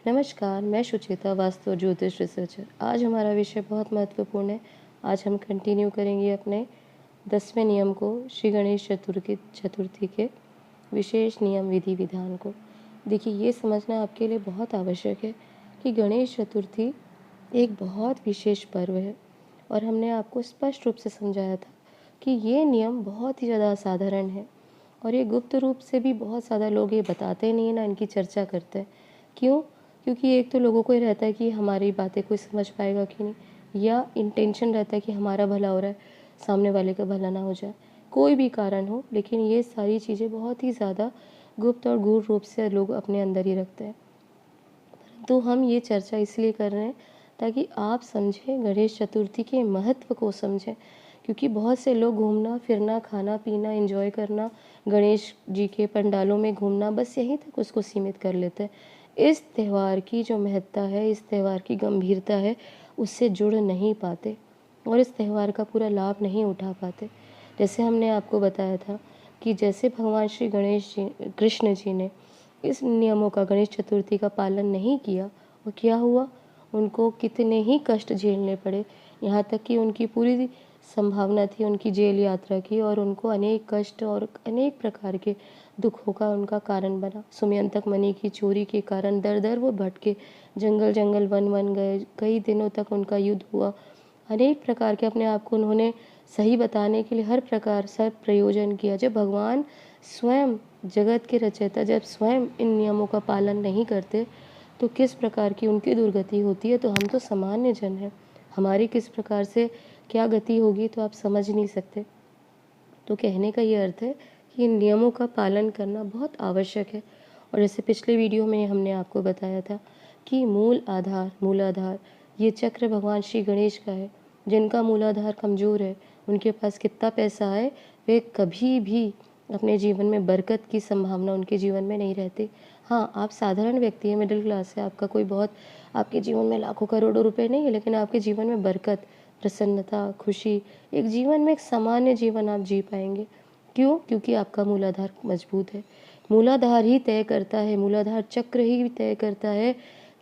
नमस्कार, मैं सुचेता, वास्तु और ज्योतिष रिसर्चर। आज हमारा विषय बहुत महत्वपूर्ण है। आज हम कंटिन्यू करेंगे अपने 10वें नियम को, श्री गणेश चतुर्थी के विशेष नियम विधि विधान को। देखिए, ये समझना आपके लिए बहुत आवश्यक है कि गणेश चतुर्थी एक बहुत विशेष पर्व है और हमने आपको स्पष्ट रूप से समझाया था कि ये नियम बहुत ही ज़्यादा असाधारण है और ये गुप्त रूप से भी बहुत ज़्यादा लोग ये बताते नहीं हैं, ना इनकी चर्चा करते हैं। क्यों? क्योंकि एक तो लोगों को ये रहता है कि हमारी बातें कोई समझ पाएगा कि नहीं, या इंटेंशन रहता है कि हमारा भला हो रहा है, सामने वाले का भला ना हो जाए। कोई भी कारण हो, लेकिन ये सारी चीज़ें बहुत ही ज़्यादा गुप्त और गूढ़ रूप से लोग अपने अंदर ही रखते हैं। तो हम ये चर्चा इसलिए कर रहे हैं ताकि आप समझें, गणेश चतुर्थी के महत्व को समझें। क्योंकि बहुत से लोग घूमना फिरना, खाना पीना, एंजॉय करना, गणेश जी के पंडालों में घूमना, बस यहीं तक उसको सीमित कर लेते हैं। इस त्यौहार की जो महत्ता है, इस त्यौहार की गंभीरता है, उससे जुड़ नहीं पाते और इस त्यौहार का पूरा लाभ नहीं उठा पाते। जैसे हमने आपको बताया था कि जैसे भगवान श्री गणेश जी, कृष्ण जी ने इस नियमों का, गणेश चतुर्थी का पालन नहीं किया और क्या हुआ, उनको कितने ही कष्ट झेलने पड़े। यहाँ तक कि उनकी पूरी संभावना थी उनकी जेल यात्रा की और उनको अनेक कष्ट और अनेक प्रकार के दुखों का उनका कारण बना। सुमयंतक मणि की चोरी के कारण दर दर वो भटके, जंगल जंगल वन वन गए, कई दिनों तक उनका युद्ध हुआ। अनेक प्रकार के अपने आप को उन्होंने सही बताने के लिए हर प्रकार से प्रयोजन किया। जब भगवान स्वयं, जगत के रचयिता, जब स्वयं इन नियमों का पालन नहीं करते तो किस प्रकार की उनकी दुर्गति होती है। तो हम तो सामान्य जन हैं, हमारी किस प्रकार से क्या गति होगी तो आप समझ नहीं सकते। तो कहने का ये अर्थ है कि इन नियमों का पालन करना बहुत आवश्यक है। और जैसे पिछले वीडियो में हमने आपको बताया था कि मूलाधार ये चक्र भगवान श्री गणेश का है। जिनका मूलाधार कमज़ोर है, उनके पास कितना पैसा है, वे कभी भी अपने जीवन में बरकत की संभावना उनके जीवन में नहीं रहती। हाँ, आप साधारण व्यक्ति हैं, मिडिल क्लास है, आपका कोई बहुत, आपके जीवन में लाखों करोड़ों रुपए नहीं है, लेकिन आपके जीवन में बरकत, प्रसन्नता, खुशी, एक जीवन में एक सामान्य जीवन आप जी पाएंगे। क्यों? क्योंकि आपका मूलाधार मजबूत है। मूलाधार ही तय करता है, मूलाधार चक्र ही तय करता है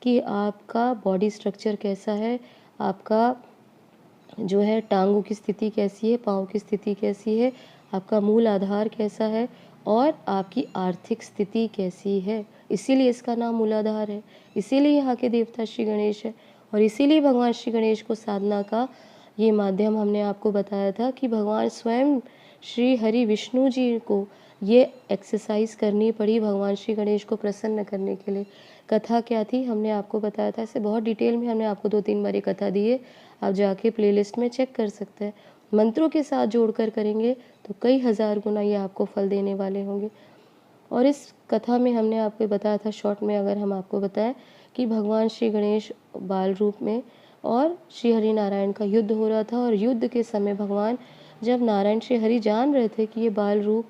कि आपका बॉडी स्ट्रक्चर कैसा है, आपका जो है टांगों की स्थिति कैसी है, पाँव की स्थिति कैसी है, आपका मूल आधार कैसा है और आपकी आर्थिक स्थिति कैसी है। इसीलिए इसका नाम मूलाधार है, इसीलिए यहाँ के देवता श्री गणेश है और इसीलिए भगवान श्री गणेश को साधना का ये माध्यम हमने आपको बताया था कि भगवान स्वयं श्री हरि विष्णु जी को ये एक्सरसाइज करनी पड़ी भगवान श्री गणेश को प्रसन्न करने के लिए। कथा क्या थी हमने आपको बताया था, इसे बहुत डिटेल में हमने आपको 2-3 बार ये कथा दी है, आप जाके प्लेलिस्ट में चेक कर सकते हैं। मंत्रों के साथ जोड़कर करेंगे तो कई हज़ार गुना ये आपको फल देने वाले होंगे। और इस कथा में हमने आपको बताया था, शॉर्ट में अगर हम आपको बताएं, कि भगवान श्री गणेश बाल रूप में और श्री हरि नारायण का युद्ध हो रहा था और युद्ध के समय भगवान, जब नारायण श्री हरि जान रहे थे कि ये बाल रूप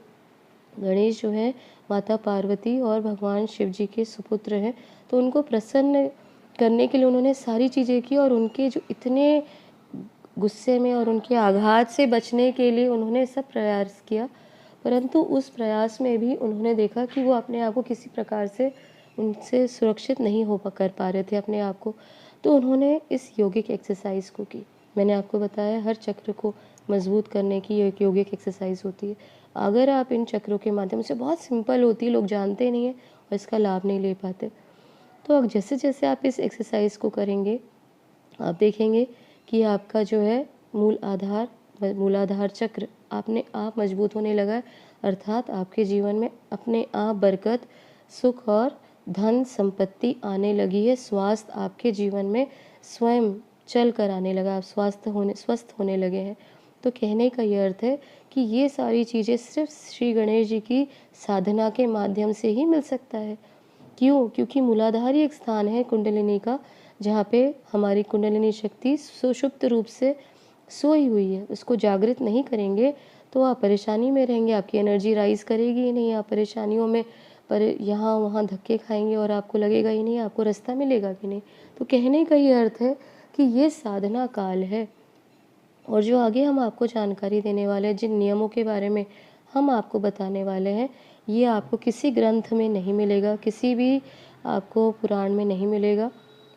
गणेश जो है माता पार्वती और भगवान शिव जी के सुपुत्र हैं, तो उनको प्रसन्न करने के लिए उन्होंने सारी चीज़ें की और उनके जो इतने गुस्से में और उनके आघात से बचने के लिए उन्होंने सब प्रयास किया। परंतु उस प्रयास में भी उन्होंने देखा कि वो अपने आप को किसी प्रकार से उनसे सुरक्षित नहीं हो कर पा रहे थे अपने आप को। तो उन्होंने इस योगिक एक्सरसाइज को की। मैंने आपको बताया हर चक्र को मजबूत करने की एक योगिक एक्सरसाइज होती है। अगर आप इन चक्रों के माध्यम से, बहुत सिंपल होती है, लोग जानते नहीं हैं और इसका लाभ नहीं ले पाते। तो अब जैसे जैसे आप इस एक्सरसाइज को करेंगे, आप देखेंगे कि आपका जो है मूलाधार चक्र अपने आप मजबूत होने लगा है। अर्थात आपके जीवन में अपने आप बरकत, सुख और धन संपत्ति आने लगी है। स्वास्थ्य आपके जीवन में स्वयं चल कर आने लगा, आप स्वस्थ होने लगे हैं। तो कहने का ये अर्थ है कि ये सारी चीज़ें सिर्फ श्री गणेश जी की साधना के माध्यम से ही मिल सकता है। क्यों? क्योंकि मूलाधार ही एक स्थान है कुंडलिनी का, जहाँ पे हमारी कुंडलिनी शक्ति सुषुप्त रूप से सोई हुई है। उसको जागृत नहीं करेंगे तो आप परेशानी में रहेंगे, आपकी एनर्जी राइज करेगी ही नहीं, आप परेशानियों में पर यहाँ वहाँ धक्के खाएंगे और आपको लगेगा ही नहीं, आपको रास्ता मिलेगा कि नहीं। तो कहने का ये अर्थ है कि ये साधना काल है। और जो आगे हम आपको जानकारी देने वाले हैं, जिन नियमों के बारे में हम आपको बताने वाले हैं, ये आपको किसी ग्रंथ में नहीं मिलेगा, किसी भी आपको पुराण में नहीं मिलेगा।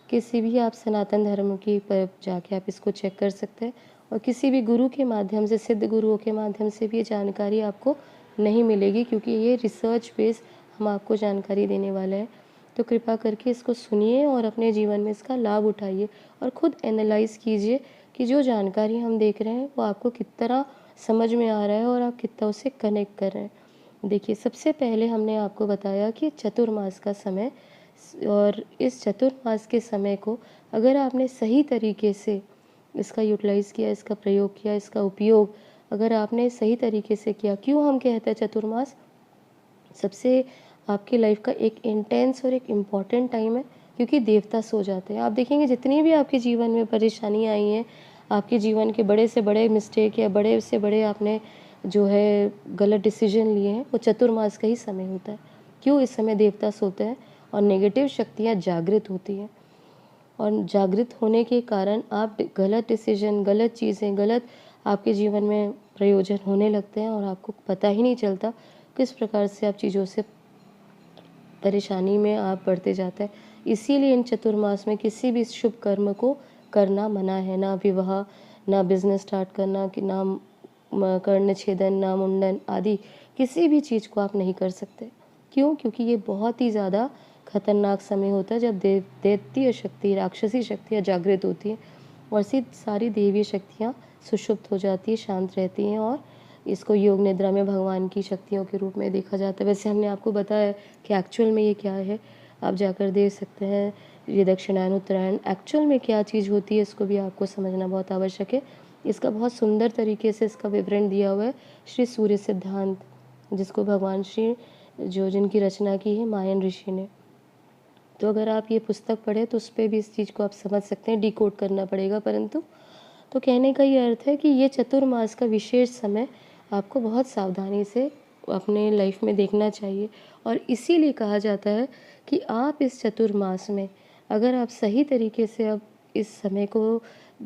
किसी भी आप सनातन धर्म की पर जाके आप इसको चेक कर सकते हैं और किसी भी गुरु के माध्यम से, सिद्ध गुरुओं के माध्यम से भी ये जानकारी आपको नहीं मिलेगी, क्योंकि ये रिसर्च बेस हम आपको जानकारी देने वाले हैं। तो कृपा करके इसको सुनिए और अपने जीवन में इसका लाभ उठाइए और खुद एनालाइज़ कीजिए कि जो जानकारी हम देख रहे हैं वो आपको कितना समझ में आ रहा है और आप कितना उससे कनेक्ट कर रहे हैं। देखिए, सबसे पहले हमने आपको बताया कि चतुर्मास का समय, और इस चतुर्मास के समय को अगर आपने सही तरीके से इसका यूटिलाइज़ किया, इसका प्रयोग किया, इसका उपयोग अगर आपने सही तरीके से किया, क्यों हम कहते हैं चतुर्मास सबसे आपकी लाइफ का एक इंटेंस और एक इम्पॉर्टेंट टाइम है, क्योंकि देवता सो जाते हैं। आप देखेंगे जितनी भी आपके जीवन में परेशानियाँ आई हैं, आपके जीवन के बड़े से बड़े मिस्टेक या बड़े से बड़े आपने जो है गलत डिसीजन लिए हैं, वो चतुर्मास का ही समय होता है। क्यों? इस समय देवता सोते हैं और नेगेटिव शक्तियाँ जागृत होती हैं, और जागृत होने के कारण आप गलत डिसीजन, गलत चीज़ें, गलत आपके जीवन में प्रयोजन होने लगते हैं और आपको पता ही नहीं चलता किस प्रकार से आप चीज़ों से परेशानी में आप बढ़ते जाते हैं। इसीलिए इन चतुर्मास में किसी भी शुभ कर्म को करना मना है। ना विवाह, ना बिज़नेस स्टार्ट करना, कि ना कर्ण छेदन, ना मुंडन आदि किसी भी चीज़ को आप नहीं कर सकते। क्यों? क्योंकि ये बहुत ही ज़्यादा खतरनाक समय होता है जब दैत्य शक्ति, राक्षसी शक्तियाँ जागृत होती हैं और सारी देवीय शक्तियाँ सुषुप्त हो जाती है, शांत रहती हैं, और इसको योग निद्रा में भगवान की शक्तियों के रूप में देखा जाता है। वैसे हमने आपको बताया कि एक्चुअल में ये क्या है, आप जाकर देख सकते हैं। ये दक्षिणायन, उत्तरायण एक्चुअल में क्या चीज़ होती है, इसको भी आपको समझना बहुत आवश्यक है। इसका बहुत सुंदर तरीके से इसका विवरण दिया हुआ है श्री सूर्य सिद्धांत, जिसको भगवान श्री जिनकी रचना की है मायन ऋषि ने। तो अगर आप ये पुस्तक पढ़ें तो उस पर भी इस चीज़ को आप समझ सकते हैं, डिकोड करना पड़ेगा, परंतु तो कहने का ये अर्थ है कि ये चतुर्मास का विशेष समय आपको बहुत सावधानी से अपने लाइफ में देखना चाहिए, और इसीलिए कहा जाता है कि आप इस चतुर्मास में अगर आप सही तरीके से अब इस समय को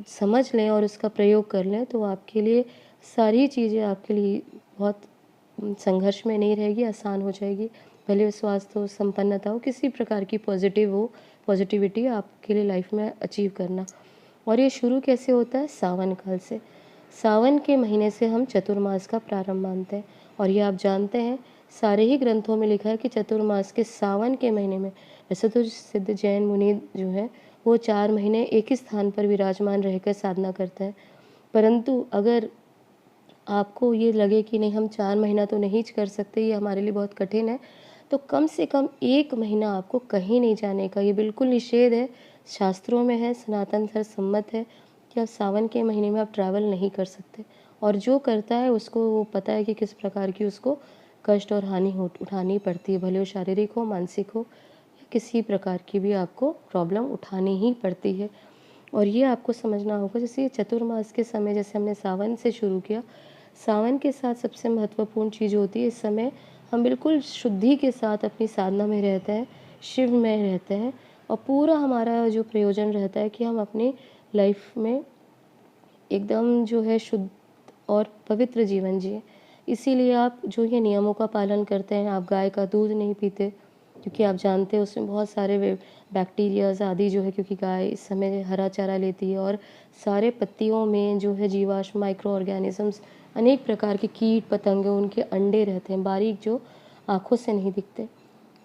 समझ लें और उसका प्रयोग कर लें, तो आपके लिए सारी चीज़ें आपके लिए बहुत संघर्ष में नहीं रहेगी, आसान हो जाएगी। भले वो स्वास्थ्य हो, संपन्नता हो, किसी प्रकार की पॉजिटिविटी आपके लिए लाइफ में अचीव करना। और ये शुरू कैसे होता है? सावन काल से। सावन के महीने से हम चतुर्मास का प्रारंभ मानते हैं, और ये आप जानते हैं सारे ही ग्रंथों में लिखा है कि चतुर्मास के सावन के महीने में, वैसे तो सिद्ध जैन मुनि जो है वो 4 महीने एक ही स्थान पर विराजमान रहकर साधना करते हैं, परंतु अगर आपको ये लगे कि नहीं हम 4 महीना तो नहीं कर सकते, ये हमारे लिए बहुत कठिन है, तो कम से कम 1 महीना आपको कहीं नहीं जाने का, ये बिल्कुल निषेध है, शास्त्रों में है, सनातन धर्म सम्मत है कि आप सावन के महीने में आप ट्रैवल नहीं कर सकते। और जो करता है उसको वो पता है कि किस प्रकार की उसको कष्ट और हानि उठानी पड़ती है, भले वो शारीरिक हो, मानसिक हो, या किसी प्रकार की भी आपको प्रॉब्लम उठानी ही पड़ती है। और ये आपको समझना होगा, जैसे चतुर्मास के समय, जैसे हमने सावन से शुरू किया, सावन के साथ सबसे महत्वपूर्ण चीज़ होती है, इस समय हम बिल्कुल शुद्धि के साथ अपनी साधना में रहते हैं, शिव में रहते हैं, और पूरा हमारा जो प्रयोजन रहता है कि हम अपनी लाइफ में एकदम जो है शुद्ध और पवित्र जीवन जिए। इसीलिए आप जो ये नियमों का पालन करते हैं, आप गाय का दूध नहीं पीते, क्योंकि आप जानते हैं उसमें बहुत सारे बैक्टीरियाज आदि जो है, क्योंकि गाय इस समय हरा चारा लेती है, और सारे पत्तियों में जो है जीवाश्म, माइक्रो ऑर्गेनिजम्स, अनेक प्रकार के कीट पतंगे, उनके अंडे रहते हैं बारीक, जो आँखों से नहीं दिखते।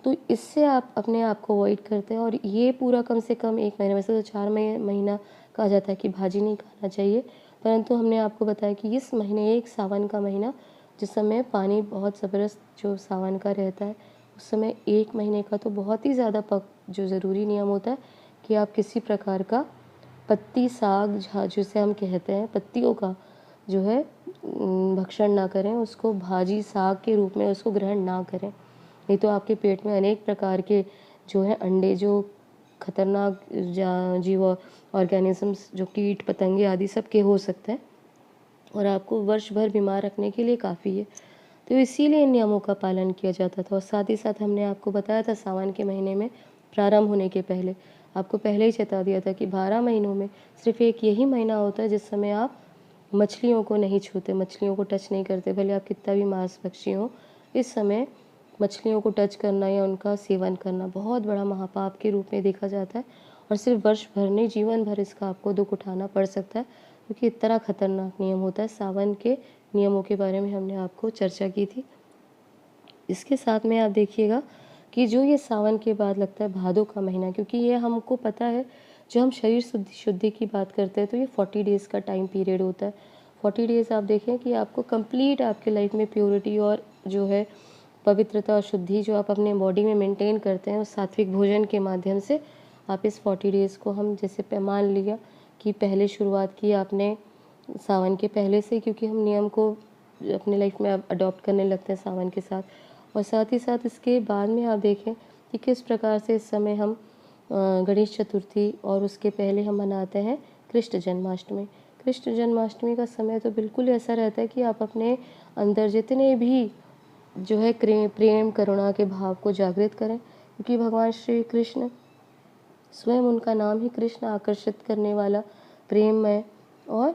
तो इससे आप अपने आप को अवॉइड करते हैं, और ये पूरा कम से कम 1 महीना, वैसे तो 4 महीना कहा जाता है कि भाजी नहीं खाना चाहिए, परंतु हमने आपको बताया कि इस महीने, एक सावन का महीना जिस समय पानी बहुत ज़बरदस्त जो सावन का रहता है, उस समय 1 महीने का तो बहुत ही ज़्यादा जो ज़रूरी नियम होता है कि आप किसी प्रकार का पत्ती, साग, जिसे हम कहते हैं पत्तियों का जो है भक्षण ना करें, उसको भाजी, साग के रूप में उसको ग्रहण ना करें, नहीं तो आपके पेट में अनेक प्रकार के जो है अंडे, जो खतरनाक जीव ऑर्गेनिजम्स, जो कीट पतंगे आदि सब के हो सकते हैं, और आपको वर्ष भर बीमार रखने के लिए काफ़ी है। तो इसीलिए इन नियमों का पालन किया जाता था। और साथ ही साथ हमने आपको बताया था सावन के महीने में प्रारंभ होने के पहले आपको पहले ही चेता दिया था कि 12 महीनों में सिर्फ एक यही महीना होता है जिस समय आप मछलियों को नहीं छूते, मछलियों को टच नहीं करते, भले आप कितना भी मांस भक्षी हो। इस समय मछलियों को टच करना या उनका सेवन करना बहुत बड़ा महापाप के रूप में देखा जाता है और सिर्फ वर्ष भर नहीं, जीवन भर इसका आपको दुख उठाना पड़ सकता है, क्योंकि इतना खतरनाक नियम होता है। सावन के नियमों के बारे में हमने आपको चर्चा की थी। इसके साथ में आप देखिएगा कि जो ये सावन के बाद लगता है भादों का महीना, क्योंकि ये हमको पता है, जो हम शरीर शुद्धि की बात करते हैं तो ये 40 डेज़ का टाइम पीरियड होता है। 40 डेज़ आप देखें कि आपको कंप्लीट आपके लाइफ में प्योरिटी और जो है पवित्रता और शुद्धि जो आप अपने बॉडी में मेंटेन करते हैं, उस सात्विक भोजन के माध्यम से आप इस 40 डेज़ को, हम जैसे मान लिया कि पहले शुरुआत की आपने सावन के पहले से, क्योंकि हम नियम को अपने लाइफ में अडॉप्ट करने लगते हैं सावन के साथ। और साथ ही साथ इसके बाद में आप देखें कि किस प्रकार से इस समय हम गणेश चतुर्थी और उसके पहले हम मनाते हैं कृष्ण जन्माष्टमी। कृष्ण जन्माष्टमी का समय तो बिल्कुल ऐसा रहता है कि आप अपने अंदर जितने भी जो है प्रेम करुणा के भाव को जागृत करें, क्योंकि भगवान श्री कृष्ण स्वयं, उनका नाम ही कृष्ण, आकर्षित करने वाला प्रेममय, और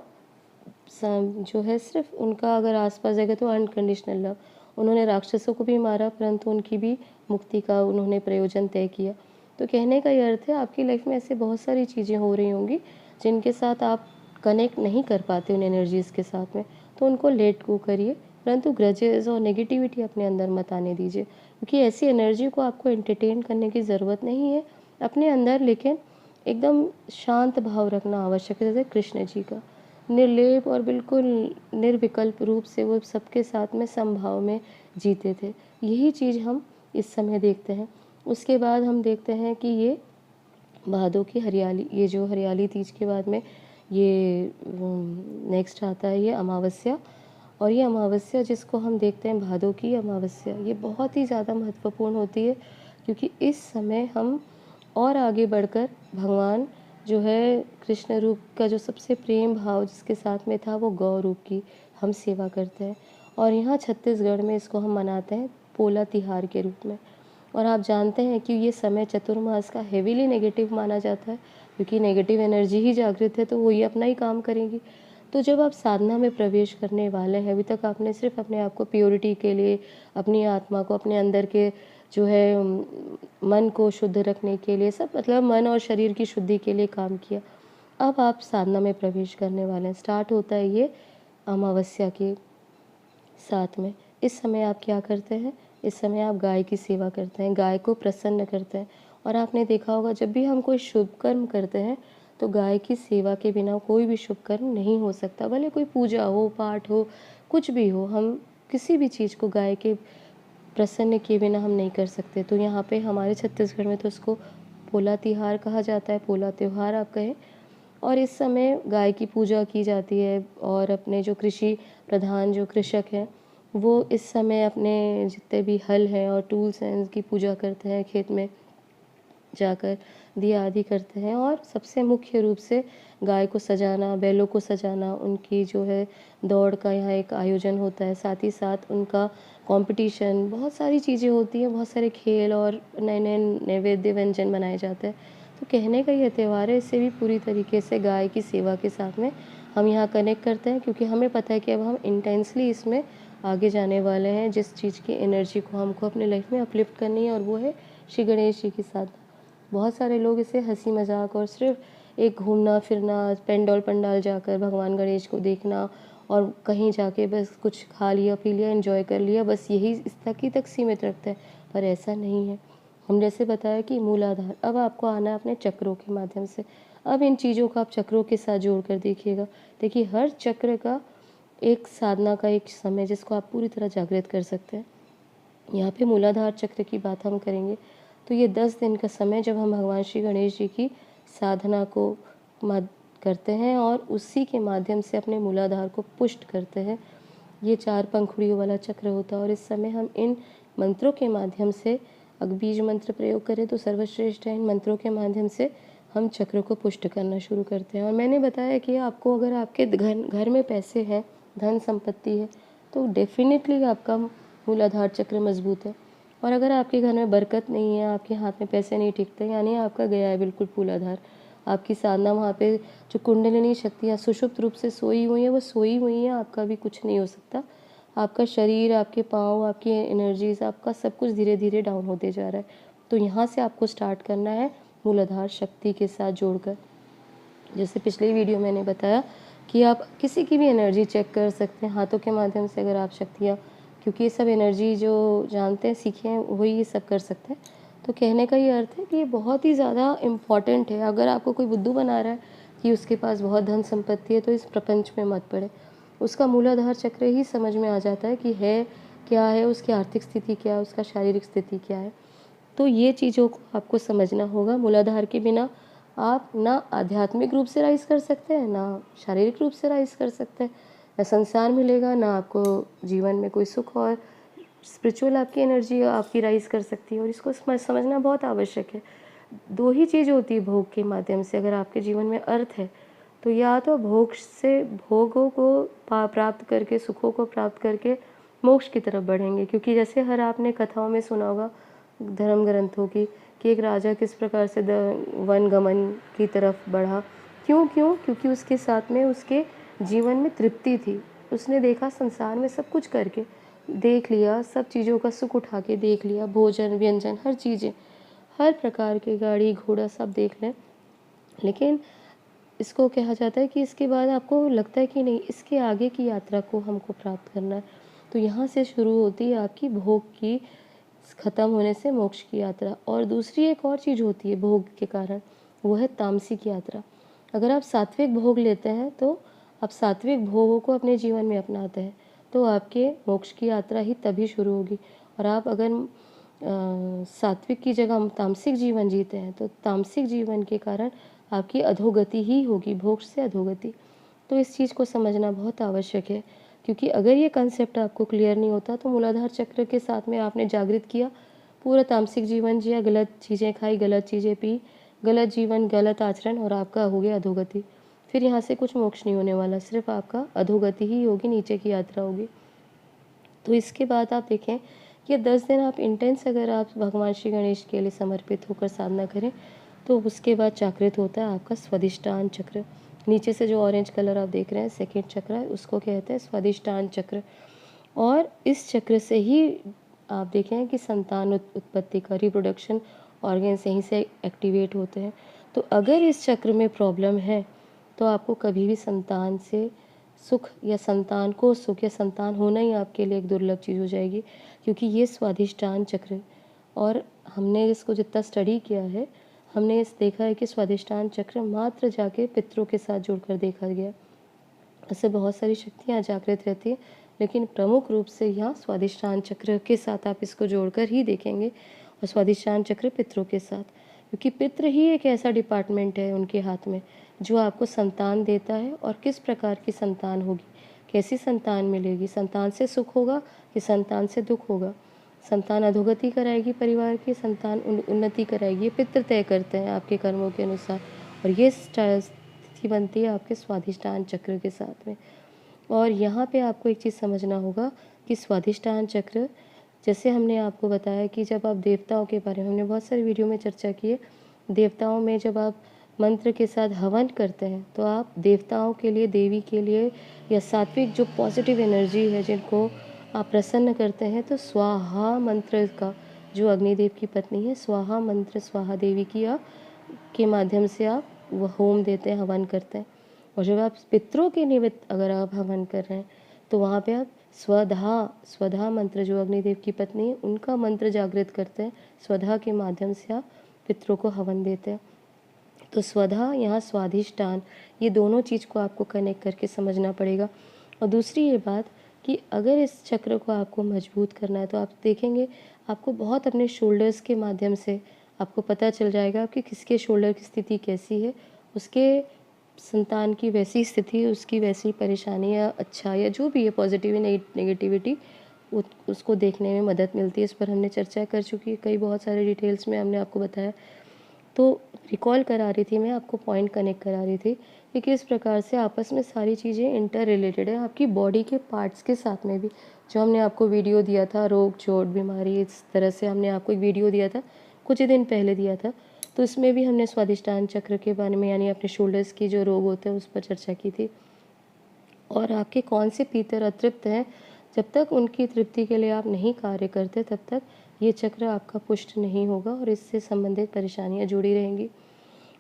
जो है सिर्फ उनका अगर आसपास जाएगा तो अनकंडीशनल लव। उन्होंने राक्षसों को भी मारा, परंतु उनकी भी मुक्ति का उन्होंने प्रयोजन तय किया। तो कहने का ये अर्थ है, आपकी लाइफ में ऐसे बहुत सारी चीज़ें हो रही होंगी जिनके साथ आप कनेक्ट नहीं कर पाते उन एनर्जीज़ के साथ में, तो उनको लेट गो करिए, परंतु ग्रजेस और नेगेटिविटी अपने अंदर मत आने दीजिए, क्योंकि ऐसी एनर्जी को आपको एंटरटेन करने की ज़रूरत नहीं है अपने अंदर। लेकिन एकदम शांत भाव रखना आवश्यक है, जैसे कृष्ण जी का निर्लेप और बिल्कुल निर्विकल्प रूप से वो सबके साथ में समभाव में जीते थे। यही चीज़ हम इस समय देखते हैं। उसके बाद हम देखते हैं कि ये भादों की हरियाली, ये जो हरियाली तीज के बाद में ये नेक्स्ट आता है ये अमावस्या। और ये अमावस्या जिसको हम देखते हैं भादों की अमावस्या, ये बहुत ही ज़्यादा महत्वपूर्ण होती है, क्योंकि इस समय हम और आगे बढ़कर भगवान जो है कृष्ण रूप का जो सबसे प्रेम भाव जिसके साथ में था, वो गौ रूप की हम सेवा करते हैं। और यहाँ छत्तीसगढ़ में इसको हम मनाते हैं पोला तिहार के रूप में। और आप जानते हैं कि ये समय चतुर्मास का हेवीली नेगेटिव माना जाता है, क्योंकि नेगेटिव एनर्जी ही जागृत है, तो वो ये अपना ही काम करेंगी। तो जब आप साधना में प्रवेश करने वाले हैं, अभी तक आपने सिर्फ अपने आप को प्योरिटी के लिए, अपनी आत्मा को, अपने अंदर के जो है मन को शुद्ध रखने के लिए, सब मतलब मन और शरीर की शुद्धि के लिए काम किया। अब आप साधना में प्रवेश करने वाले हैं। स्टार्ट होता है ये अमावस्या के साथ में। इस समय आप क्या करते हैं? इस समय आप गाय की सेवा करते हैं, गाय को प्रसन्न करते हैं। और आपने देखा होगा, जब भी हम कोई शुभ कर्म करते हैं तो गाय की सेवा के बिना कोई भी शुभ कर्म नहीं हो सकता। भले कोई पूजा हो, पाठ हो, कुछ भी हो, हम किसी भी चीज़ को गाय के प्रसन्न किए बिना हम नहीं कर सकते। तो यहाँ पे हमारे छत्तीसगढ़ में तो उसको पोला तिहार कहा जाता है, पोला त्योहार आप कहें। और इस समय गाय की पूजा की जाती है, और अपने जो कृषि प्रधान जो कृषक हैं, वो इस समय अपने जितने भी हल हैं और टूल्स हैं उनकी पूजा करते हैं, खेत में जाकर दिया आदि करते हैं। और सबसे मुख्य रूप से गाय को सजाना, बैलों को सजाना, उनकी जो है दौड़ का यहाँ एक आयोजन होता है, साथ ही साथ उनका कंपटीशन, बहुत सारी चीज़ें होती हैं, बहुत सारे खेल और नए नए नैवेद्य व्यंजन बनाए जाते हैं। तो कहने का ये त्यौहार है, इससे भी पूरी तरीके से गाय की सेवा के साथ में हम यहाँ कनेक्ट करते हैं, क्योंकि हमें पता है कि अब हम इंटेंसली इसमें आगे जाने वाले हैं, जिस चीज़ की एनर्जी को हमको अपने लाइफ में अपलिफ्ट करनी है, और वो है श्री गणेश जी की साधना। बहुत सारे लोग इसे हंसी मजाक और सिर्फ एक घूमना फिरना, पेंडोल पंडाल जाकर भगवान गणेश को देखना और कहीं जाके बस कुछ खा लिया, पी लिया, एंजॉय कर लिया, बस यही इस तक ही तक सीमित रखते हैं। पर ऐसा नहीं है। हम जैसे बताया कि मूलाधार, अब आपको आना है अपने चक्रों के माध्यम से। अब इन चीज़ों को आप चक्रों के साथ जोड़ कर देखिएगा। देखिए, हर चक्र का एक साधना का एक समय जिसको आप पूरी तरह जागृत कर सकते हैं। यहाँ पे मूलाधार चक्र की बात हम करेंगे तो ये 10 दिन का समय जब हम भगवान श्री गणेश जी की साधना को करते हैं और उसी के माध्यम से अपने मूलाधार को पुष्ट करते हैं। ये 4 पंखुड़ियों वाला चक्र होता है, और इस समय हम इन मंत्रों के माध्यम से, अगर बीज मंत्र प्रयोग करें तो सर्वश्रेष्ठ है, इन मंत्रों के माध्यम से हम चक्र को पुष्ट करना शुरू करते हैं। और मैंने बताया कि आपको अगर आपके घर में पैसे हैं, धन संपत्ति है, तो डेफिनेटली आपका मूलाधार चक्र मजबूत है। और अगर आपके घर में बरकत नहीं है, आपके हाथ में पैसे नहीं टिकते, यानी आपका गया है बिल्कुल मूलाधार। आपकी साधना वहाँ पे जो कुंडलिनी शक्तियाँ सुषुप्त रूप से सोई हुई हैं, वो सोई हुई हैं, आपका भी कुछ नहीं हो सकता। आपका शरीर, आपके पाँव, आपकी एनर्जीज़, आपका सब कुछ धीरे धीरे डाउन होते जा रहा है। तो यहाँ से आपको स्टार्ट करना है मूलाधार शक्ति के साथ जोड़कर। जैसे पिछले वीडियो मैंने बताया कि आप किसी की भी एनर्जी चेक कर सकते हैं हाथों के माध्यम से, अगर आप शक्तियाँ, क्योंकि ये सब एनर्जी जो जानते हैं, सीखे हैं, वही ये सब कर सकते हैं। तो कहने का ये अर्थ है कि ये बहुत ही ज़्यादा इम्पॉर्टेंट है। अगर आपको कोई बुद्धू बना रहा है कि उसके पास बहुत धन संपत्ति है, तो इस प्रपंच में मत पड़े। उसका मूलाधार चक्र ही समझ में आ जाता है कि है क्या है, उसकी आर्थिक स्थिति क्या है, उसका शारीरिक स्थिति क्या है। तो ये चीज़ों को आपको समझना होगा। मूलाधार के बिना आप ना आध्यात्मिक रूप से राइज़ कर सकते हैं, ना शारीरिक रूप से राइज़ कर सकते हैं। ना संसार मिलेगा, ना आपको जीवन में कोई सुख, और स्पिरिचुअल आपकी एनर्जी आपकी राइज़ कर सकती है। और इसको समझना बहुत आवश्यक है। 2 ही चीज़ होती है भोग के माध्यम से। अगर आपके जीवन में अर्थ है, तो या तो भोग से भोगों को प्राप्त करके, सुखों को प्राप्त करके मोक्ष की तरफ बढ़ेंगे। क्योंकि जैसे हर आपने कथाओं में सुना होगा धर्म ग्रंथों की, कि एक राजा किस प्रकार से वन गमन की तरफ बढ़ा। क्योंकि उसके साथ में उसके जीवन में तृप्ति थी। उसने देखा संसार में सब कुछ करके देख लिया, सब चीज़ों का सुख उठा के देख लिया, भोजन, व्यंजन, हर चीज़ें, हर प्रकार के गाड़ी घोड़ा सब देख लें, लेकिन इसको कहा जाता है कि इसके बाद आपको लगता है कि नहीं, इसके आगे की यात्रा को हमको प्राप्त करना है। तो यहाँ से शुरू होती है आपकी भोग की ख़त्म होने से मोक्ष की यात्रा। और दूसरी एक और चीज़ होती है भोग के कारण, वो है तामसिक यात्रा। अगर आप सात्विक भोग लेते हैं, तो आप सात्विक भोगों को अपने जीवन में अपनाते हैं, तो आपके मोक्ष की यात्रा ही तभी शुरू होगी। और आप अगर सात्विक की जगह तामसिक जीवन जीते हैं, तो तामसिक जीवन के कारण आपकी अधोगति ही होगी, भोग से अधोगति। तो इस चीज़ को समझना बहुत आवश्यक है, क्योंकि अगर ये कंसेप्ट आपको क्लियर नहीं होता, तो मूलाधार चक्र के साथ में आपने जागृत किया, पूरा तामसिक जीवन जिया, गलत चीज़ें खाई, गलत चीज़ें पी, गलत जीवन, गलत आचरण, और आपका हो गया अधोगति। फिर यहाँ से कुछ मोक्ष नहीं होने वाला, सिर्फ आपका अधोगति ही होगी, नीचे की यात्रा होगी। तो इसके बाद आप देखें, ये 10 दिन आप इंटेंस अगर आप भगवान श्री गणेश के लिए समर्पित होकर साधना करें, तो उसके बाद जागृत होता है आपका स्वादिष्टान चक्र। नीचे से जो ऑरेंज कलर आप देख रहे हैं, सेकंड चक्र है, उसको कहते हैं स्वादिष्टान चक्र। और इस चक्र से ही आप देखें कि संतान उत्पत्ति का रिप्रोडक्शन ऑर्गन्स यहीं से एक्टिवेट होते हैं। तो अगर इस चक्र में प्रॉब्लम है, तो आपको कभी भी संतान से सुख या संतान को सुख या संतान होना ही आपके लिए एक दुर्लभ चीज़ हो जाएगी, क्योंकि ये स्वादिष्टान चक्र। और हमने इसको जितना स्टडी किया है, हमने इस देखा है कि स्वादिष्टान चक्र मात्र जाके पितरों के साथ जुड़कर देखा गया। ऐसे बहुत सारी शक्तियाँ जागृत रहती हैं, लेकिन प्रमुख रूप से यहाँ स्वादिष्टान चक्र के साथ आप इसको जोड़कर ही देखेंगे। और स्वादिष्टान चक्र पितरों के साथ, क्योंकि पितृ ही एक ऐसा डिपार्टमेंट है उनके हाथ में, जो आपको संतान देता है। और किस प्रकार की संतान होगी, कैसी संतान मिलेगी, संतान से सुख होगा कि संतान से दुख होगा, संतान अधोगति कराएगी परिवार की, संतान उन्नति कराएगी, ये पितृ तय करते हैं आपके कर्मों के अनुसार। और ये स्थिति बनती है आपके स्वादिष्टान चक्र के साथ में। और यहाँ पे आपको एक चीज़ समझना होगा कि स्वादिष्टान चक्र, जैसे हमने आपको बताया कि जब आप देवताओं के बारे में, हमने बहुत सारी वीडियो में चर्चा की है, देवताओं में जब आप मंत्र के साथ हवन करते हैं, तो आप देवताओं के लिए, देवी के लिए, या सात्विक जो पॉजिटिव एनर्जी है जिनको आप प्रसन्न करते हैं, तो स्वाहा मंत्र का, जो अग्निदेव की पत्नी है, स्वाहा मंत्र, स्वाहा देवी की के माध्यम से आप वह होम देते हैं, हवन करते हैं। और जब आप पितरों के निमित्त अगर आप हवन कर रहे हैं, तो वहाँ पे आप स्वधा मंत्र, जो अग्निदेव की पत्नी है, उनका मंत्र जागृत करते हैं। स्वधा के माध्यम से आप पितरों को हवन देते हैं। तो स्वधा यहाँ स्वाधिष्ठान, ये दोनों चीज़ को आपको कनेक्ट करके समझना पड़ेगा। और दूसरी ये बात कि अगर इस चक्र को आपको मजबूत करना है, तो आप देखेंगे आपको बहुत अपने शोल्डर्स के माध्यम से आपको पता चल जाएगा कि किसके शोल्डर की स्थिति कैसी है, उसके संतान की वैसी स्थिति, उसकी वैसी परेशानी या अच्छा या जो भी है पॉजिटिव नेगेटिविटी, उसको देखने में मदद मिलती है। इस पर हमने चर्चा कर चुकी है, कई बहुत सारे डिटेल्स में हमने आपको बताया। तो रिकॉल करा रही थी मैं आपको, पॉइंट कनेक्ट करा रही थी कि किस प्रकार से आपस में सारी चीज़ें इंटर रिलेटेड है, आपकी बॉडी के पार्ट्स के साथ में भी। जो हमने आपको वीडियो दिया था, रोग चोट बीमारी, इस तरह से हमने आपको एक वीडियो दिया था, कुछ ही दिन पहले दिया था। तो इसमें भी हमने स्वादिष्टान चक्र के बारे में, यानी अपने शोल्डर्स की जो रोग होते हैं, उस पर चर्चा की थी। और आपके कौन से पीतर अतृप्त हैं, जब तक उनकी तृप्ति के लिए आप नहीं कार्य करते तब तक ये चक्र आपका पुष्ट नहीं होगा और इससे संबंधित परेशानियाँ जुड़ी रहेंगी।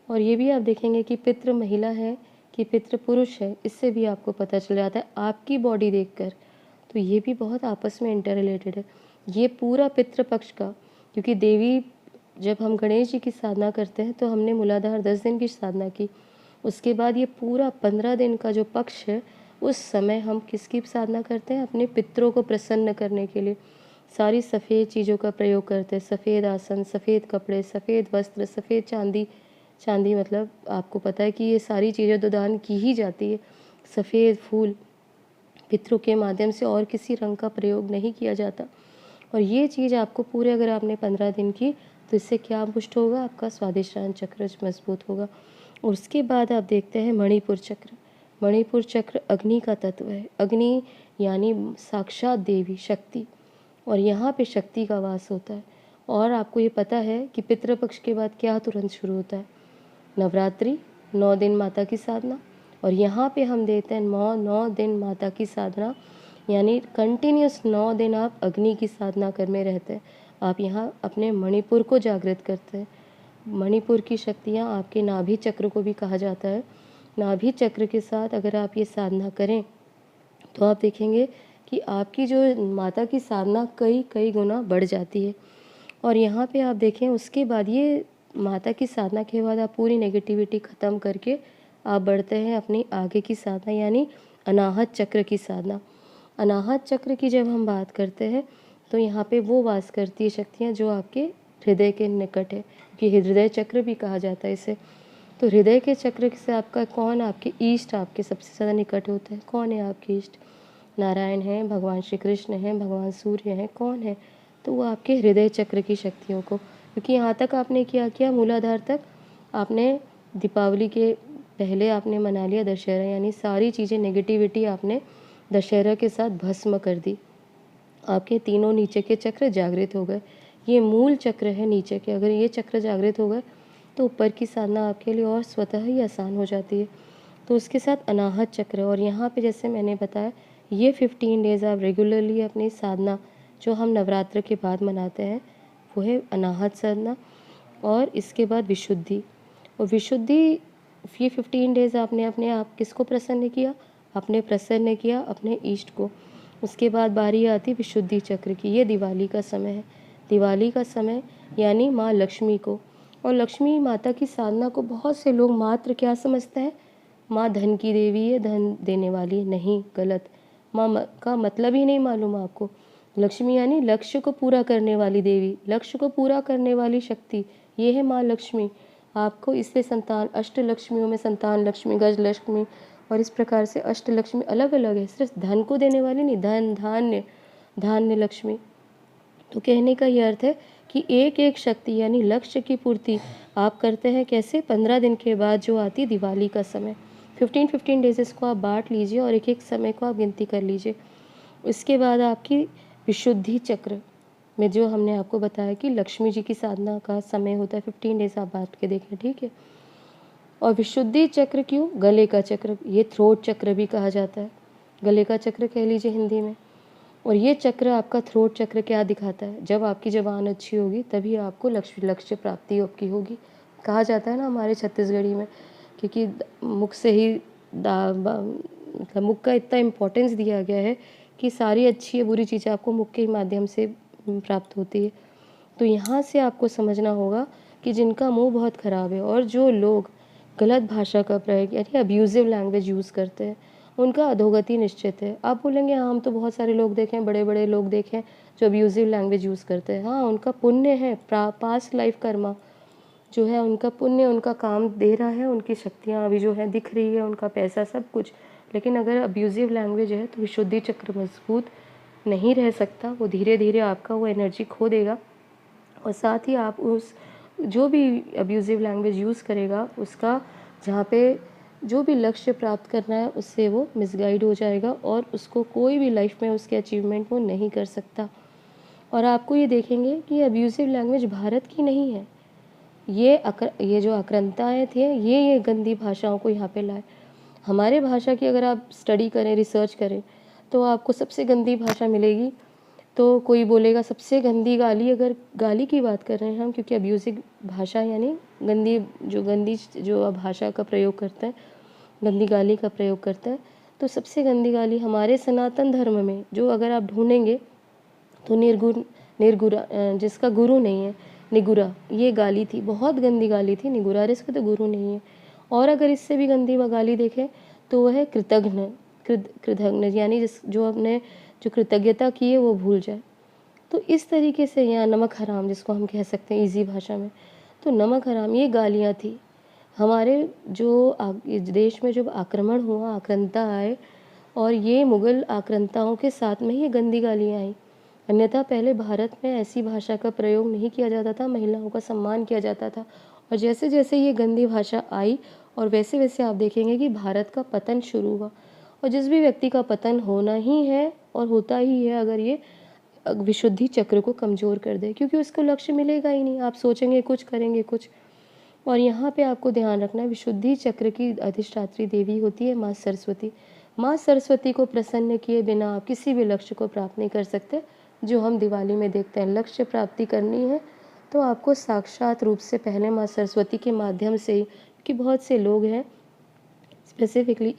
और ये भी आप देखेंगे कि पितृ महिला है कि पितृ पुरुष है, इससे भी आपको पता चल जाता है आपकी बॉडी देखकर। तो ये भी बहुत आपस में इंटर रिलेटेड है। ये पूरा पितृ पक्ष का, क्योंकि देवी जब हम गणेश जी की साधना करते हैं तो हमने मूलाधार 10 दिन की साधना की, उसके बाद ये पूरा 15 दिन का जो पक्ष है उस समय हम किसकी साधना करते हैं? अपने पितरों को प्रसन्न करने के लिए सारी सफ़ेद चीज़ों का प्रयोग करते हैं। सफ़ेद आसन, सफ़ेद कपड़े, सफ़ेद वस्त्र, सफ़ेद चांदी। चांदी मतलब आपको पता है कि ये सारी चीज़ें तो दान की ही जाती है। सफ़ेद फूल पितरों के माध्यम से और किसी रंग का प्रयोग नहीं किया जाता। और ये चीज़ आपको पूरे अगर आपने 15 दिन की तो इससे क्या पुष्ट होगा? आपका स्वादिष्टान चक्र मजबूत होगा। और उसके बाद आप देखते हैं मणिपुर चक्र। मणिपुर चक्र अग्नि का तत्व है। अग्नि यानी साक्षात देवी शक्ति, और यहाँ पे शक्ति का वास होता है। और आपको ये पता है कि पितृपक्ष के बाद क्या तुरंत शुरू होता है? नवरात्रि, 9 दिन माता की साधना। और यहाँ पे हम देते हैं 9 दिन माता की साधना, यानी कंटिन्यूस 9 दिन आप अग्नि की साधना कर में रहते हैं। आप यहाँ अपने मणिपुर को जागृत करते हैं। मणिपुर की शक्तियाँ आपके नाभि चक्र को भी कहा जाता है। नाभि चक्र के साथ अगर आप ये साधना करें तो आप देखेंगे कि आपकी जो माता की साधना कई कई गुना बढ़ जाती है। और यहाँ पे आप देखें उसके बाद ये माता की साधना के बाद आप पूरी नेगेटिविटी ख़त्म करके आप बढ़ते हैं अपनी आगे की साधना, यानी अनाहत चक्र की साधना। अनाहत चक्र की जब हम बात करते हैं तो यहाँ पे वो वास करती है शक्तियाँ जो आपके हृदय के निकट है, कि हृदय चक्र भी कहा जाता है इसे। तो हृदय के चक्र से आपका कौन, आपके ईष्ट आपके सबसे ज़्यादा निकट होते हैं। कौन है आपके ईष्ट? नारायण हैं, भगवान श्री कृष्ण हैं, भगवान सूर्य हैं। कौन है? तो वो आपके हृदय चक्र की शक्तियों को, क्योंकि यहाँ तक आपने क्या किया, मूलाधार तक आपने दीपावली के पहले आपने मना लिया दशहरा, यानी सारी चीज़ें नेगेटिविटी आपने दशहरा के साथ भस्म कर दी। आपके तीनों नीचे के चक्र जागृत हो गए। ये मूल चक्र है नीचे के, अगर ये चक्र जागृत हो गए तो ऊपर की साधना आपके लिए और स्वतः ही आसान हो जाती है। तो उसके साथ अनाहत चक्र, और यहाँ पे जैसे मैंने बताया ये 15 डेज़ आप रेगुलरली अपनी साधना जो हम नवरात्र के बाद मनाते हैं वो है अनाहत साधना। और इसके बाद विशुद्धि, और विशुद्धि ये 15 डेज़ आपने अपने आप किसको प्रसन्न किया? आपने प्रसन्न किया अपने इष्ट को। उसके बाद बारी आती विशुद्धि चक्र की। ये दिवाली का समय है। दिवाली का समय यानी माँ लक्ष्मी को, और लक्ष्मी माता की साधना को बहुत से लोग मात्र क्या समझते हैं? माँ धन की देवी है, धन देने वाली। नहीं, गलत। माँ का मतलब ही नहीं मालूम आपको। लक्ष्मी यानी लक्ष्य को पूरा करने वाली देवी, लक्ष्य को पूरा करने वाली शक्ति, ये है माँ लक्ष्मी। आपको इससे संतान, अष्ट लक्ष्मियों में संतान लक्ष्मी, गज लक्ष्मी और इस प्रकार से अष्ट लक्ष्मी अलग अलग है। सिर्फ धन को देने वाली नहीं, धन, धान्य, धान्य लक्ष्मी। तो कहने का ये अर्थ है कि एक एक शक्ति यानी लक्ष्य की पूर्ति आप करते हैं कैसे? 15 दिन के बाद जो आती दिवाली का समय, 15 डेज़ को आप बांट लीजिए और एक एक समय को आप गिनती कर लीजिए। उसके बाद आपकी विशुद्धि चक्र में जो हमने आपको बताया कि लक्ष्मी जी की साधना का समय होता है, 15 डेज़ आप बांट के देखें, ठीक है। और विशुद्धि चक्र क्यों? गले का चक्र, ये थ्रोट चक्र भी कहा जाता है, गले का चक्र कह लीजिए हिंदी में। और ये चक्र आपका थ्रोट चक्र क्या दिखाता है? जब आपकी ज़बान अच्छी होगी तभी आपको लक्ष्य प्राप्ति आपकी होगी। कहा जाता है ना हमारे छत्तीसगढ़ी में, क्योंकि मुख से ही मतलब मुख का इतना इम्पोर्टेंस दिया गया है कि सारी अच्छी या बुरी चीज़ें आपको मुख के माध्यम से प्राप्त होती है। तो यहाँ से आपको समझना होगा कि जिनका मुंह बहुत ख़राब है और जो लोग गलत भाषा का प्रयोग यानी अब्यूज़िव लैंग्वेज यूज़ करते हैं, उनका अधोगति निश्चित है। आप बोलेंगे हाँ, हम तो बहुत सारे लोग देखे हैं, बड़े-बड़े लोग देखे हैं जो अब्यूज़िव लैंग्वेज यूज़ करते हैं। हाँ, उनका पुण्य है, पास्ट लाइफ कर्मा जो है उनका पुण्य उनका काम दे रहा है, उनकी शक्तियाँ अभी जो है दिख रही है, उनका पैसा सब कुछ। लेकिन अगर अब्यूज़िव लैंग्वेज है तो विशुद्धि चक्र मजबूत नहीं रह सकता, वो धीरे धीरे आपका वो एनर्जी खो देगा। और साथ ही आप उस जो भी अब्यूज़िव लैंग्वेज यूज़ करेगा उसका जहाँ पे जो भी लक्ष्य प्राप्त करना है उससे वो मिसगाइड हो जाएगा और उसको कोई भी लाइफ में उसके अचीवमेंट वो नहीं कर सकता। और आपको ये देखेंगे कि अब्यूज़िव लैंग्वेज भारत की नहीं है, ये जो आक्रांताएँ थे ये गंदी भाषाओं को यहाँ पे लाए। हमारे भाषा की अगर आप स्टडी करें, रिसर्च करें तो आपको सबसे गंदी भाषा मिलेगी। तो कोई बोलेगा सबसे गंदी गाली, अगर गाली की बात कर रहे हैं हम, क्योंकि अब्यूज़िव भाषा यानी गंदी जो भाषा का प्रयोग करता है, गंदी गाली का प्रयोग करता है, तो सबसे गंदी गाली हमारे सनातन धर्म में जो अगर आप ढूँढेंगे तो निर्गुरा, जिसका गुरु नहीं है, निगुरा, ये गाली थी, बहुत गंदी गाली थी निगुरा, और इसका तो गुरु नहीं है। और अगर इससे भी गंदी गाली देखें तो वह है कृतघ्न, यानी जो कृतज्ञता की है वो भूल जाए। तो इस तरीके से, या नमक हराम जिसको हम कह सकते हैं ईज़ी भाषा में, तो नमक हराम ये गालियाँ थी। हमारे इस देश में जब आक्रमण हुआ, आक्रांता आए, और ये मुग़ल आक्रांताओं के साथ में ये गंदी गालियाँ आई। अन्यथा पहले भारत में ऐसी भाषा का प्रयोग नहीं किया जाता था, महिलाओं का सम्मान किया जाता था। और जैसे-जैसे ये गंदी भाषा आई, और वैसे-वैसे आप देखेंगे कि भारत का पतन शुरू हुआ। और जिस भी व्यक्ति का पतन होना ही है और होता ही है, अगर ये विशुद्धि चक्र को कमज़ोर कर दे, क्योंकि उसको लक्ष्य मिलेगा ही नहीं। आप सोचेंगे कुछ, करेंगे कुछ। और यहाँ पे आपको ध्यान रखना है, विशुद्धि चक्र की अधिष्ठात्री देवी होती है माँ सरस्वती। माँ सरस्वती को प्रसन्न किए बिना आप किसी भी लक्ष्य को प्राप्त नहीं कर सकते। जो हम दिवाली में देखते हैं, लक्ष्य प्राप्ति करनी है तो आपको साक्षात रूप से पहले माँ सरस्वती के माध्यम से ही, क्योंकि बहुत से लोग हैं स्पेसिफिकली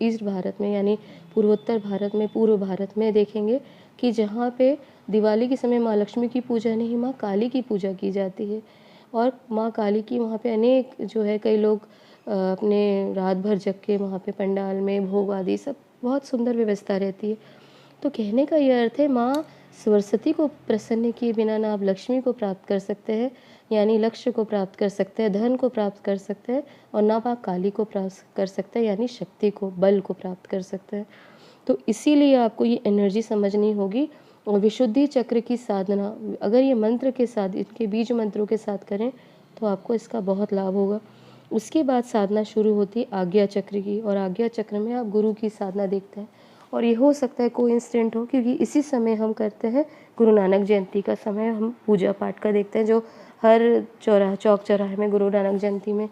ईस्ट भारत में, यानी पूर्वोत्तर भारत में, पूर्व भारत में देखेंगे कि जहाँ पे दिवाली के समय माँ लक्ष्मी की पूजा नहीं, माँ काली की पूजा की जाती है। और माँ काली की वहाँ पे अनेक जो है, कई लोग अपने रात भर जग के वहाँ पे पंडाल में भोग आदि सब, बहुत सुंदर व्यवस्था रहती है। तो कहने का ये अर्थ है, माँ सरस्वती को प्रसन्न किए बिना ना आप लक्ष्मी को प्राप्त कर सकते हैं, यानी लक्ष्य को प्राप्त कर सकते हैं, धन को प्राप्त कर सकते हैं, और ना आप काली को प्राप्त कर सकते हैं, यानी शक्ति को, बल को प्राप्त कर सकते हैं। तो इसीलिए आपको ये एनर्जी समझनी होगी। और विशुद्धि चक्र की साधना अगर ये मंत्र के साथ, इनके बीज मंत्रों के साथ करें तो आपको इसका बहुत लाभ होगा। उसके बाद साधना शुरू होती है आज्ञा चक्र की, और आज्ञा चक्र में आप गुरु की साधना देखते हैं। और ये हो सकता है कोइंसिडेंट हो, क्योंकि इसी समय हम करते हैं गुरु नानक जयंती का समय हम पूजा पाठ का देखते हैं, जो हर चौक चौराहे में गुरु नानक जयंती में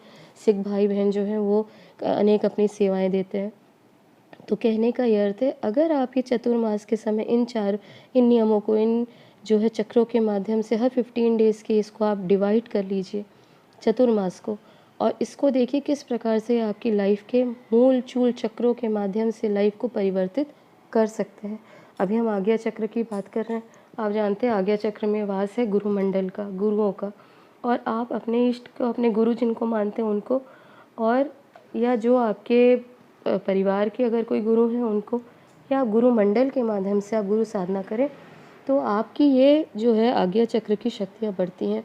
सिख भाई बहन जो हैं वो अनेक अपनी सेवाएं देते हैं। तो कहने का ये अर्थ है, अगर आप ये चतुर्मास के समय इन नियमों को, इन जो है चक्रों के माध्यम से हर 15 डेज़ के इसको आप डिवाइड कर लीजिए चतुर्मास को, और इसको देखिए किस प्रकार से आपकी लाइफ के मूल चूल चक्रों के माध्यम से लाइफ को परिवर्तित कर सकते हैं। अभी हम आज्ञा चक्र की बात कर रहे हैं। आप जानते हैं आज्ञा चक्र में वास है गुरुमंडल का, गुरुओं का, और आप अपने इष्ट को, अपने गुरु जिनको मानते हैं उनको, और या जो आपके परिवार के अगर कोई गुरु हैं उनको, या गुरु मंडल के माध्यम से आप गुरु साधना करें तो आपकी ये जो है आज्ञा चक्र की शक्तियाँ बढ़ती हैं।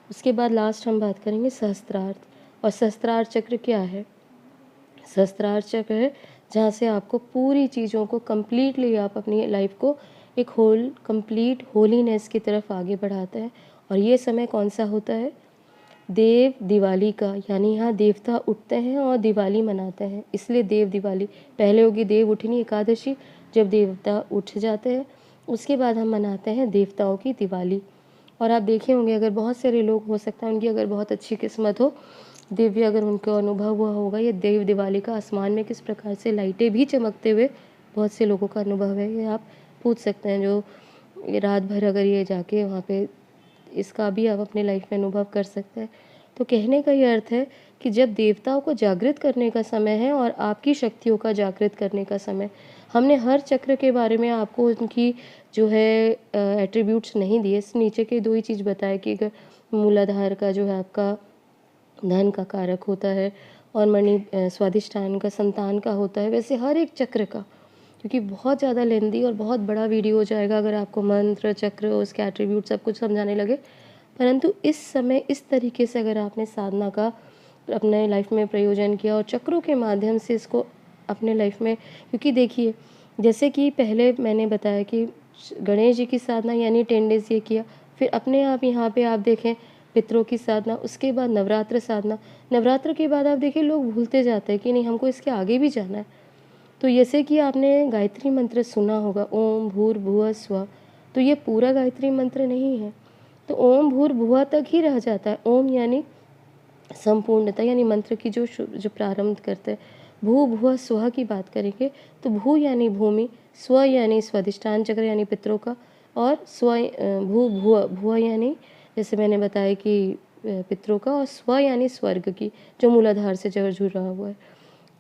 उसके बाद लास्ट हम बात करेंगे सहस्त्रार्थ। और सहस्त्रार्थ चक्र क्या है? सहस्त्रार्थ चक्र है जहाँ से आपको पूरी चीज़ों को कम्प्लीटली, आप अपनी लाइफ को एक कंप्लीट होलीनेस की तरफ आगे बढ़ाते हैं। और ये समय कौन सा होता है? देव दिवाली का, यानी यहाँ देवता उठते हैं और दिवाली मनाते हैं, इसलिए देव दिवाली। पहले होगी देव उठनी एकादशी, जब देवता उठ जाते हैं उसके बाद हम मनाते हैं देवताओं की दिवाली। और आप देखे होंगे, अगर बहुत सारे लोग, हो सकता है उनकी अगर बहुत अच्छी किस्मत हो, दिव्य अगर उनको अनुभव हुआ होगा ये देव दिवाली का, आसमान में किस प्रकार से लाइटें भी चमकते हुए बहुत से लोगों का अनुभव है, ये आप पूछ सकते हैं। जो ये रात भर अगर ये जाके वहाँ पे, इसका भी आप अपने लाइफ में अनुभव कर सकते हैं। तो कहने का ये अर्थ है कि जब देवताओं को जागृत करने का समय है और आपकी शक्तियों का जागृत करने का समय। हमने हर चक्र के बारे में आपको उनकी जो है एट्रीब्यूट्स नहीं दिए, नीचे के 2 ही चीज़ बताए कि मूलाधार का जो है आपका धन का कारक होता है, और स्वादिष्टान का संतान का होता है। वैसे हर एक चक्र का, क्योंकि बहुत ज़्यादा लेंदी और बहुत बड़ा वीडियो हो जाएगा अगर आपको मंत्र, चक्र, उसके एट्रीब्यूट सब कुछ समझाने लगे। परंतु इस समय इस तरीके से अगर आपने साधना का अपने लाइफ में प्रयोजन किया और चक्रों के माध्यम से इसको अपने लाइफ में, क्योंकि देखिए जैसे कि पहले मैंने बताया कि गणेश जी की साधना यानी 10 डेज़ ये किया, फिर अपने आप यहाँ पे आप देखें पितरों की साधना, उसके बाद नवरात्र साधना। नवरात्र के बाद आप देखिए लोग भूलते जाते हैं कि नहीं, हमको इसके आगे भी जाना है। तो जैसे कि आपने गायत्री मंत्र सुना होगा, ओम भूर्भुवः स्वः, तो ये पूरा गायत्री मंत्र नहीं है, तो ओम भूर्भुवः तक ही रह जाता है। ओम यानी संपूर्णता, यानी मंत्र की जो प्रारंभ करते हैं, भू भुव स्वः की बात करेंगे तो भू यानी भूमि, स्व यानी स्वादिष्टान चक्र यानी पितरों का, और भू भुव भुव यानी जैसे मैंने बताया कि पितरों का, और स्व यानी स्वर्ग की, जो मूलाधार से जुड़ा हुआ है।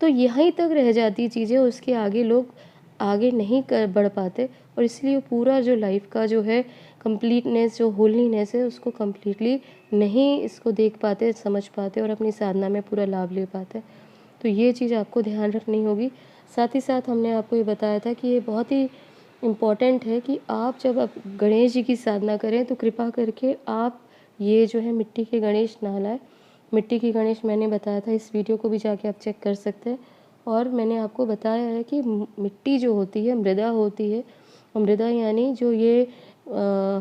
तो यहीं तक रह जाती चीज़ें, उसके आगे लोग आगे नहीं कर बढ़ पाते, और इसलिए पूरा जो लाइफ का जो है कंप्लीटनेस, जो होलीनेस है, उसको कंप्लीटली नहीं इसको देख पाते, समझ पाते और अपनी साधना में पूरा लाभ ले पाते। तो ये चीज़ आपको ध्यान रखनी होगी। साथ ही साथ हमने आपको ये बताया था कि ये बहुत ही इम्पॉर्टेंट है कि आप जब आप गणेश जी की साधना करें तो कृपा करके आप ये जो है मिट्टी के गणेश ना लाएँ। मिट्टी के गणेश मैंने बताया था, इस वीडियो को भी जाके आप चेक कर सकते हैं। और मैंने आपको बताया है कि मिट्टी जो होती है मृदा होती है, मृदा यानी जो ये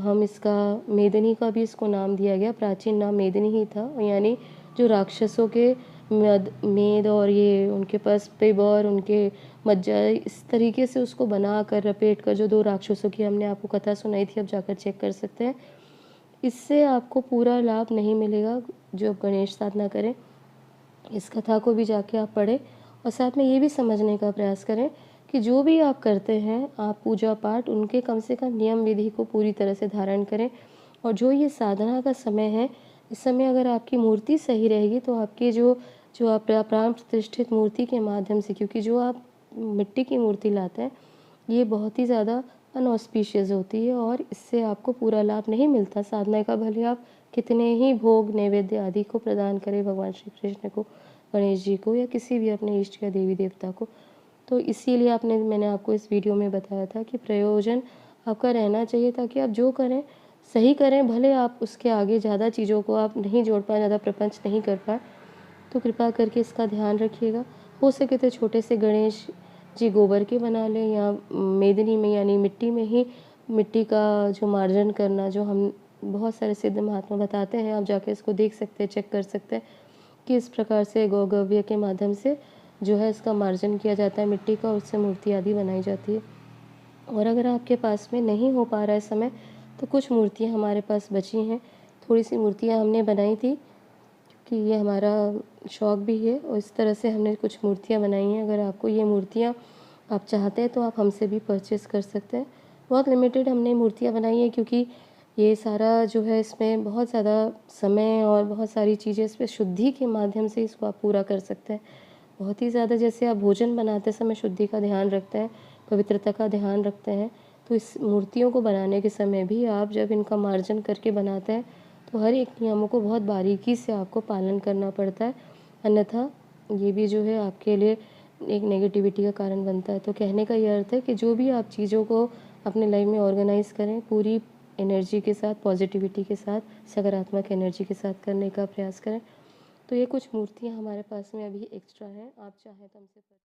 हम इसका मेदिनी का भी इसको नाम दिया गया, प्राचीन नाम मेदिनी ही था, यानी जो राक्षसों के मेद और ये उनके पास पिब और उनके मज्जा, इस तरीके से उसको बना कर लपेट कर, जो 2 राक्षसों की हमने आपको कथा सुनाई थी, आप जाकर चेक कर सकते हैं। इससे आपको पूरा लाभ नहीं मिलेगा जो आप गणेश साधना करें। इस कथा को भी जाके आप पढ़ें और साथ में ये भी समझने का प्रयास करें कि जो भी आप करते हैं, आप पूजा पाठ उनके कम से कम नियम विधि को पूरी तरह से धारण करें। और जो ये साधना का समय है, इस समय अगर आपकी मूर्ति सही रहेगी तो आपकी जो जो आप प्राण प्रतिष्ठित मूर्ति के माध्यम से, क्योंकि जो आप मिट्टी की मूर्ति लाते हैं ये बहुत ही ज़्यादा अनऑस्पिशियस होती है और इससे आपको पूरा लाभ नहीं मिलता साधना का, भले आप कितने ही भोग नैवेद्य आदि को प्रदान करें भगवान श्री कृष्ण को, गणेश जी को, या किसी भी अपने इष्ट या देवी देवता को। तो इसीलिए मैंने आपको इस वीडियो में बताया था कि प्रयोजन आपका रहना चाहिए, ताकि आप जो करें सही करें, भले आप उसके आगे ज़्यादा चीज़ों को आप नहीं जोड़ पाएँ, ज़्यादा प्रपंच नहीं कर पाएँ, तो कृपा करके इसका ध्यान रखिएगा। हो सके तो छोटे से गणेश जी गोबर के बना लें, या मेदिनी में यानी मिट्टी में ही मिट्टी का जो मार्जन करना, जो हम बहुत सारे सिद्ध महात्मा बताते हैं, आप जाके इसको देख सकते हैं, चेक कर सकते हैं कि इस प्रकार से गौगव्य के माध्यम से जो है इसका मार्जन किया जाता है मिट्टी का, उससे मूर्ति आदि बनाई जाती है। और अगर आपके पास में नहीं हो पा रहा है समय, तो कुछ मूर्तियाँ हमारे पास बची हैं, थोड़ी सी मूर्तियाँ हमने बनाई थी कि ये हमारा शौक़ भी है, और इस तरह से हमने कुछ मूर्तियाँ बनाई हैं। अगर आपको ये मूर्तियाँ आप चाहते हैं तो आप हमसे भी परचेज़ कर सकते हैं। बहुत लिमिटेड हमने मूर्तियाँ बनाई हैं, क्योंकि ये सारा जो है इसमें बहुत ज़्यादा समय और बहुत सारी चीज़ें इस पे शुद्धि के माध्यम से इसको आप पूरा कर सकते हैं। बहुत ही ज़्यादा जैसे आप भोजन बनाते समय शुद्धि का ध्यान रखते हैं, पवित्रता का ध्यान रखते हैं, तो इस मूर्तियों को बनाने के समय भी आप जब इनका मार्जन करके बनाते हैं तो हर एक नियमों को बहुत बारीकी से आपको पालन करना पड़ता है, अन्यथा ये भी जो है आपके लिए एक नेगेटिविटी का कारण बनता है। तो कहने का ये अर्थ है कि जो भी आप चीज़ों को अपने लाइफ में ऑर्गेनाइज़ करें, पूरी एनर्जी के साथ, पॉजिटिविटी के साथ, सकारात्मक एनर्जी के साथ करने का प्रयास करें। तो ये कुछ मूर्तियाँ हमारे पास में अभी एक्स्ट्रा हैं, आप चाहें तो हमसे